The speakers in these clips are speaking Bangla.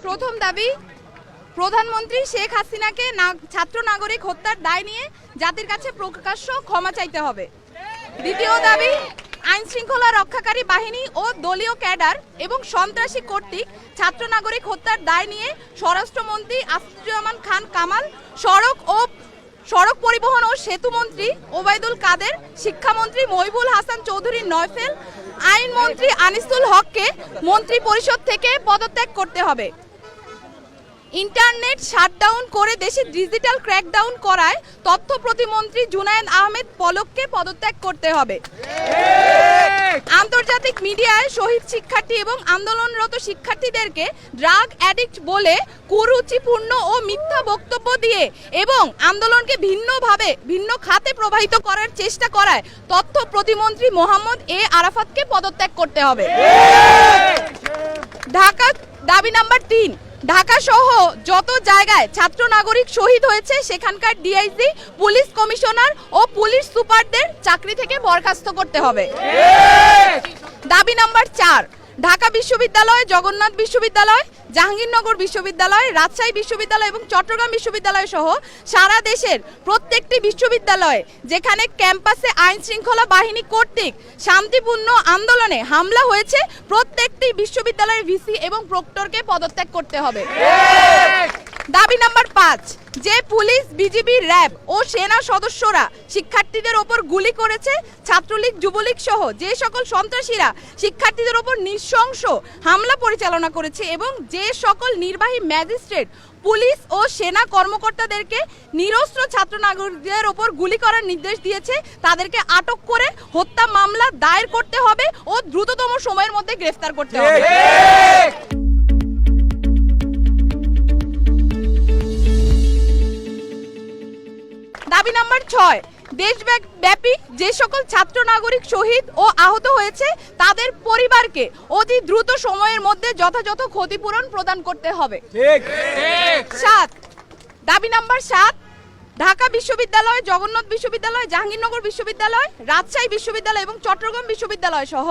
প্রথম দাবি, প্রধানমন্ত্রী শেখ হাসিনাকে ছাত্র নাগরিক হত্যার দায় নিয়ে জাতির কাছে প্রকাশ্য ক্ষমা চাইতে হবে। দ্বিতীয় দাবি, আইন শৃঙ্খলা রক্ষাকারী বাহিনী ও দলীয় ক্যাডার এবং সন্ত্রাসী কর্তৃক ছাত্র নাগরিক হত্যার দায় নিয়ে স্বরাষ্ট্রমন্ত্রী আসাদুজ্জামান খান কামাল, সড়ক পরিবহন ও সেতু মন্ত্রী ওবায়দুল কাদের, শিক্ষামন্ত্রী মহিবুল হাসান চৌধুরী নয়ফেল, আইনমন্ত্রী আনিসুল হককে মন্ত্রী পরিষদ থেকে পদত্যাগ করতে হবে। ইন্টারনেট শাটডাউন করে দেশে ডিজিটাল ক্র্যাকডাউন করায় তথ্য প্রতিমন্ত্রী জুনায়েদ আহমেদ পলককে পদত্যাগ করতে হবে। আন্তর্জাতিক মিডিয়ায় শহীদ শিক্ষার্থী এবং আন্দোলনরত শিক্ষার্থীদেরকে ড্রাগ অ্যাডিক্ট বলে কুরুচিপূর্ণ ও মিথ্যা বক্তব্য দিয়ে এবং আন্দোলনকে ভিন্ন খাতে প্রবাহিত করার চেষ্টা করায় তথ্য প্রতিমন্ত্রী মোহাম্মদ এ আরাফাতকে পদত্যাগ করতে হবে। ঢাকা দাবি নাম্বার 3, ঢাকা সহ যত জায়গায় ছাত্র নাগরিক শহীদ হয়েছে সেখানকার ডিআইজি, পুলিশ কমিশনার ও পুলিশ সুপারদের চাকরি থেকে বরখাস্ত করতে হবে। দাবি নাম্বার 4, ঢাকা বিশ্ববিদ্যালয়, জগন্নাথ বিশ্ববিদ্যালয়, জাহাঙ্গীরনগর বিশ্ববিদ্যালয়, রাজশাহী বিশ্ববিদ্যালয় এবং চট্টগ্রাম বিশ্ববিদ্যালয় সহ সারা দেশের প্রত্যেকটি বিশ্ববিদ্যালয়ে যেখানে ক্যাম্পাসে আইন শৃঙ্খলা বাহিনী কর্তৃক শান্তিপূর্ণ আন্দোলনে হামলা হয়েছে প্রত্যেকটি বিশ্ববিদ্যালয়ের ভিসি এবং প্রক্টরকে পদত্যাগ করতে হবে। দাবি নাম্বার 5, যে পুলিশ, বিজিবি, র্যাব ও সেনা সদস্যরা শিক্ষার্থীদের ওপর গুলি করেছে, ছাত্রলীগ, যুবলীগ সহ যে সকল সন্ত্রাসীরা শিক্ষার্থীদের ওপর নৃশংস হামলা পরিচালনা করেছে এবং যে সকল নির্বাহী ম্যাজিস্ট্রেট, পুলিশ ও সেনা কর্মকর্তাদেরকে নিরস্ত্র ছাত্র নাগরিকদের ওপর গুলি করার নির্দেশ দিয়েছে তাদেরকে আটক করে হত্যা মামলা দায়ের করতে হবে ও দ্রুততম সময়ের মধ্যে গ্রেফতার করতে হবে। দাবি নাম্বার 6, দেশব্যাপী যে সকল ছাত্র নাগরিক শহীদ ও আহত হয়েছে তাদের পরিবারকে অতি দ্রুত সময়ের মধ্যে যথাযথ ক্ষতিপূরণ প্রদান করতে হবে। 7, দাবি নাম্বার 7, ঢাকা বিশ্ববিদ্যালয়, জগন্নাথ বিশ্ববিদ্যালয়, জাহাঙ্গীরনগর বিশ্ববিদ্যালয়, রাজশাহী বিশ্ববিদ্যালয় এবং চট্টগ্রাম বিশ্ববিদ্যালয় সহ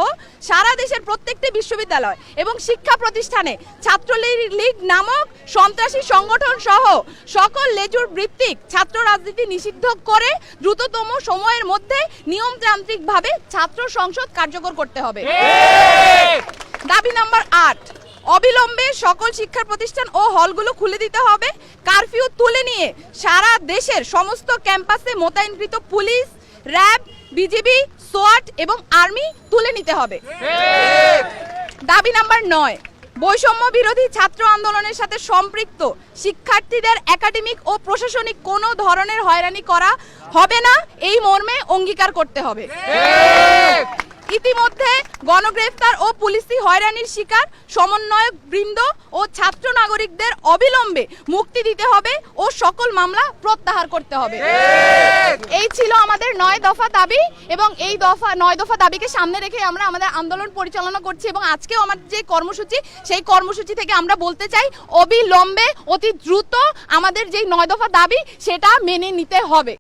সারা দেশের প্রত্যেকটি বিশ্ববিদ্যালয় এবং শিক্ষা প্রতিষ্ঠানে ছাত্রলীগ নামক সন্ত্রাসী সংগঠন সহ সকল লেজুর ভিত্তিক ছাত্র রাজনীতি নিষিদ্ধ করে দ্রুততম সময়ের মধ্যে নিয়মতান্ত্রিকভাবে ছাত্র সংসদ কার্যকর করতে হবে। দাবি নাম্বার 8, অবিলম্বে সকল শিক্ষা প্রতিষ্ঠান ও হলগুলো খুলে দিতে হবে। কারফিউ তুলে নিয়ে সারা দেশের সমস্ত ক্যাম্পাসে মোতায়েনকৃত পুলিশ, র্যাব, বিজিবি, সোয়াট এবং আর্মি তুলে নিতে হবে। দাবি নাম্বার 9, বৈষম্য বিরোধী ছাত্র আন্দোলনের সাথে সম্পৃক্ত শিক্ষার্থীদের একাডেমিক ও প্রশাসনিক কোনো ধরনের হয়রানি করা হবে না, এই মর্মে অঙ্গীকার করতে হবে। ইতিমধ্যে গণগ্রেফতার ও পুলিশি হয়রানির শিকার সমন্বয়ক বৃন্দ ও ছাত্র নাগরিকদের অবিলম্বে মুক্তি দিতে হবে ও সকল মামলা প্রত্যাহার করতে হবে। এই ছিল আমাদের 9 দফা দাবি এবং এই 9 দফা দাবিকে সামনে রেখে আমরা আমাদের আন্দোলন পরিচালনা করছি এবং আজকেও আমাদের যে কর্মসূচি সেই কর্মসূচি থেকে আমরা বলতে চাই অবিলম্বে অতি দ্রুত আমাদের যেই 9 দফা দাবি সেটা মেনে নিতে হবে।